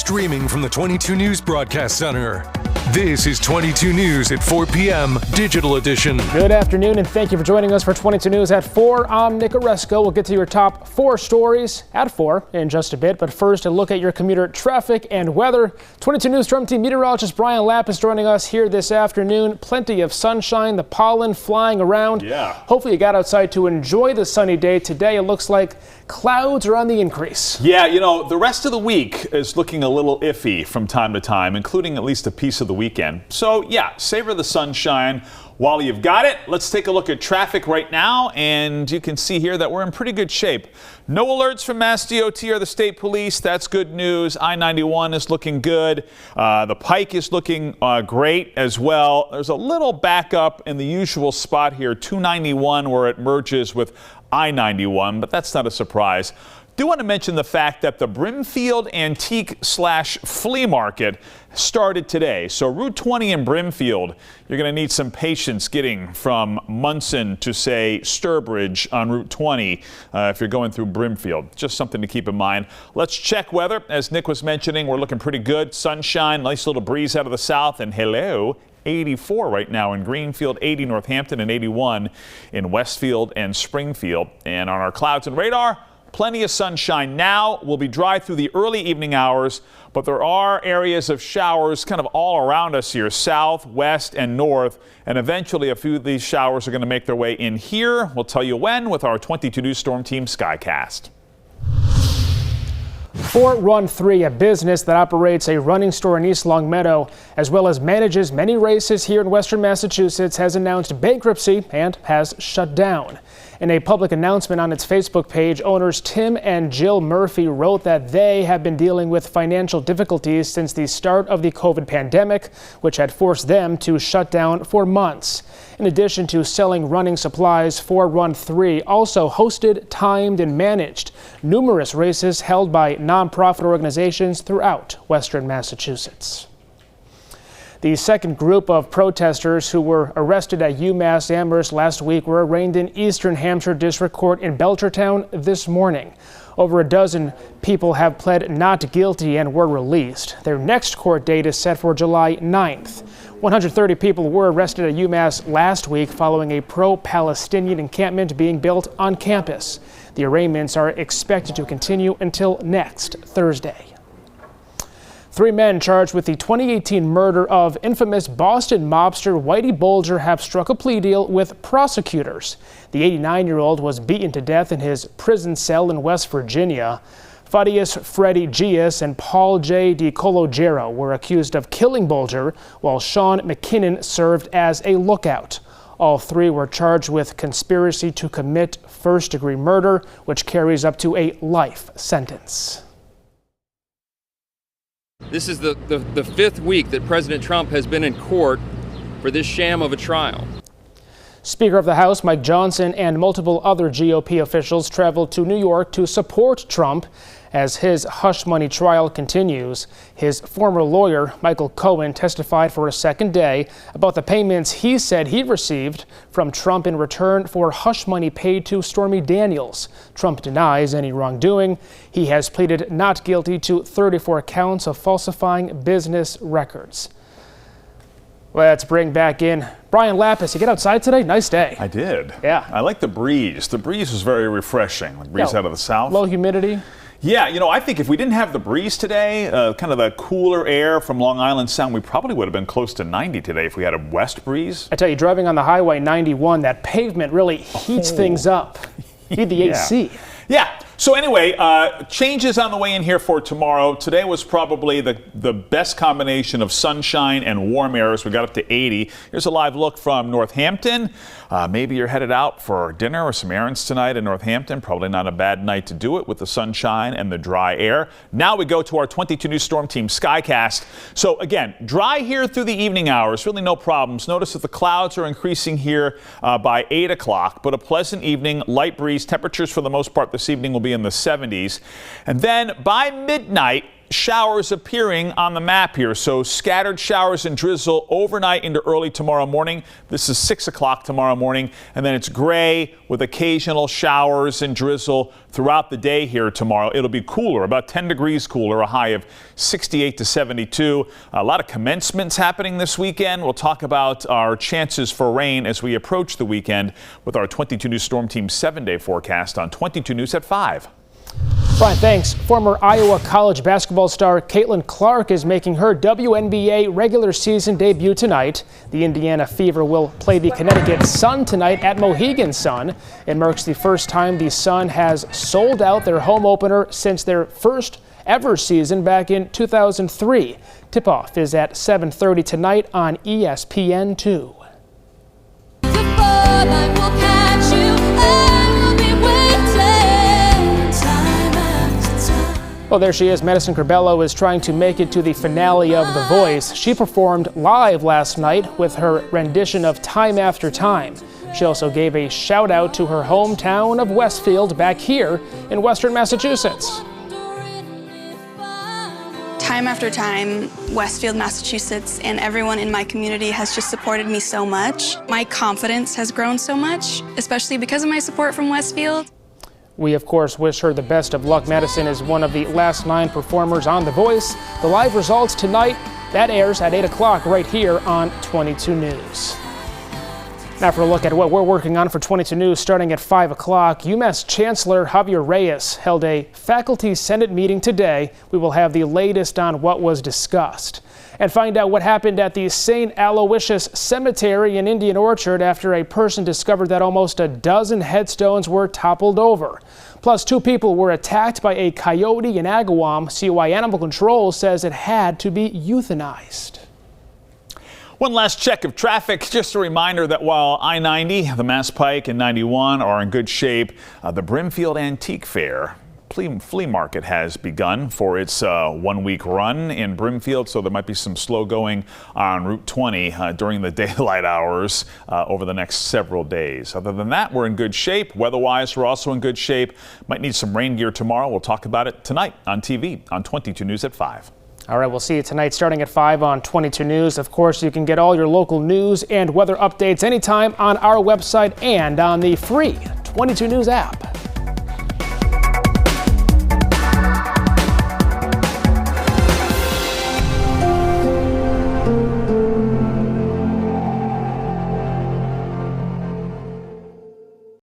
streaming from the 22 News Broadcast Center. This is 22 News at 4 p.m. Digital Edition. Good afternoon, and thank you for joining us for 22 News at 4. I'm Nick Oresko. We'll get to your top 4 stories at 4 in just a bit. But first, a look at your commuter traffic and weather. 22 News Storm Team meteorologist Brian Lapp is joining us here this afternoon. Plenty of sunshine, the pollen flying around. Yeah. Hopefully you got outside to enjoy the sunny day today. It looks like clouds are on the increase. Yeah, the rest of the week is looking a little iffy from time to time, including at least a piece of the weekend. So yeah, savor the sunshine while you've got it. Let's take a look at traffic right now, and you can see here that we're in pretty good shape. No alerts from Mass DOT or the state police. That's good news. I-91 is looking good. The Pike is looking great as well. There's a little backup in the usual spot here, 291, where it merges with I-91, but that's not a surprise. Do want to mention the fact that the Brimfield Antique/Flea Market started today. So Route 20 in Brimfield, you're going to need some patience getting from Munson to, say, Sturbridge on Route 20 if you're going through Brimfield. Just something to keep in mind. Let's check weather. As Nick was mentioning, we're looking pretty good. Sunshine, nice little breeze out of the south, and hello, 84 right now in Greenfield, 80 Northampton, and 81 in Westfield and Springfield. And on our clouds and radar, plenty of sunshine now. Will be dry through the early evening hours, but there are areas of showers kind of all around us here, south, west, and north. And eventually a few of these showers are going to make their way in here. We'll tell you when with our 22 News Storm Team Skycast. 4Run3, a business that operates a running store in East Longmeadow, as well as manages many races here in Western Massachusetts, has announced bankruptcy and has shut down. In a public announcement on its Facebook page, owners Tim and Jill Murphy wrote that they have been dealing with financial difficulties since the start of the COVID pandemic, which had forced them to shut down for months. In addition to selling running supplies, 4Run3 also hosted, timed, and managed numerous races held by nonprofit organizations throughout Western Massachusetts. The second group of protesters who were arrested at UMass Amherst last week were arraigned in Eastern Hampshire District Court in Belchertown this morning. Over a dozen people have pled not guilty and were released. Their next court date is set for July 9th. 130 people were arrested at UMass last week following a pro-Palestinian encampment being built on campus. The arraignments are expected to continue until next Thursday. 3 men charged with the 2018 murder of infamous Boston mobster Whitey Bulger have struck a plea deal with prosecutors. The 89-year-old was beaten to death in his prison cell in West Virginia. Fadius Freddie Gias and Paul J. DiCologero were accused of killing Bulger, while Sean McKinnon served as a lookout. All 3 were charged with conspiracy to commit first-degree murder, which carries up to a life sentence. This is the 5th week that President Trump has been in court for this sham of a trial. Speaker of the House Mike Johnson and multiple other GOP officials traveled to New York to support Trump as his hush money trial continues. His former lawyer, Michael Cohen, testified for a second day about the payments he said he received from Trump in return for hush money paid to Stormy Daniels. Trump denies any wrongdoing. He has pleaded not guilty to 34 counts of falsifying business records. Let's bring back in Brian Lapis. You get outside today? Nice day. I did. Yeah. I like the breeze. The breeze was very refreshing. The breeze out of the south. Low humidity. Yeah, I think if we didn't have the breeze today, kind of the cooler air from Long Island Sound, we probably would have been close to 90 today if we had a west breeze. I tell you, driving on the Highway 91, that pavement really heats things up. Need the AC. Yeah. So anyway, changes on the way in here for tomorrow. Today was probably the best combination of sunshine and warm air as we got up to 80. Here's a live look from Northampton. Maybe you're headed out for dinner or some errands tonight in Northampton. Probably not a bad night to do it with the sunshine and the dry air. Now we go to our 22 News Storm Team Skycast. So again, dry here through the evening hours. Really no problems. Notice that the clouds are increasing here by 8 o'clock, but a pleasant evening, light breeze. Temperatures for the most part this evening will be in the 70s. And then by midnight, showers appearing on the map here. So scattered showers and drizzle overnight into early tomorrow morning. This is 6 o'clock tomorrow morning. And then it's gray with occasional showers and drizzle throughout the day here tomorrow. It'll be cooler, about 10 degrees cooler, a high of 68 to 72. A lot of commencements happening this weekend. We'll talk about our chances for rain as we approach the weekend with our 22 News Storm Team 7-day forecast on 22 News at 5. Brian, thanks. Former Iowa College basketball star Caitlin Clark is making her WNBA regular season debut tonight. The Indiana Fever will play the Connecticut Sun tonight at Mohegan Sun. It marks the first time the Sun has sold out their home opener since their first ever season back in 2003. Tip-off is at 7:30 tonight on ESPN2. Well, there she is. Madison Curbelo is trying to make it to the finale of The Voice. She performed live last night with her rendition of Time After Time. She also gave a shout out to her hometown of Westfield back here in Western Massachusetts. Time after time, Westfield, Massachusetts, and everyone in my community has just supported me so much. My confidence has grown so much, especially because of my support from Westfield. We, of course, wish her the best of luck. Madison is one of the last 9 performers on The Voice. The live results tonight, that airs at 8 o'clock right here on 22 News. Now for a look at what we're working on for 22 News starting at 5 o'clock. UMass Chancellor Javier Reyes held a faculty senate meeting today. We will have the latest on what was discussed and find out what happened at the St. Aloysius Cemetery in Indian Orchard after a person discovered that almost a dozen headstones were toppled over. Plus, 2 people were attacked by a coyote in Agawam. COI Animal Control says it had to be euthanized. One last check of traffic. Just a reminder that while I-90, the Mass Pike, and 91 are in good shape, the Brimfield Antique Fair flea market has begun for its 1-week run in Brimfield, so there might be some slow going on Route 20 during the daylight hours over the next several days. Other than that, we're in good shape. Weather-wise, we're also in good shape. Might need some rain gear tomorrow. We'll talk about it tonight on TV on 22 News at 5. All right, we'll see you tonight starting at 5 on 22 News. Of course, you can get all your local news and weather updates anytime on our website and on the free 22 News app.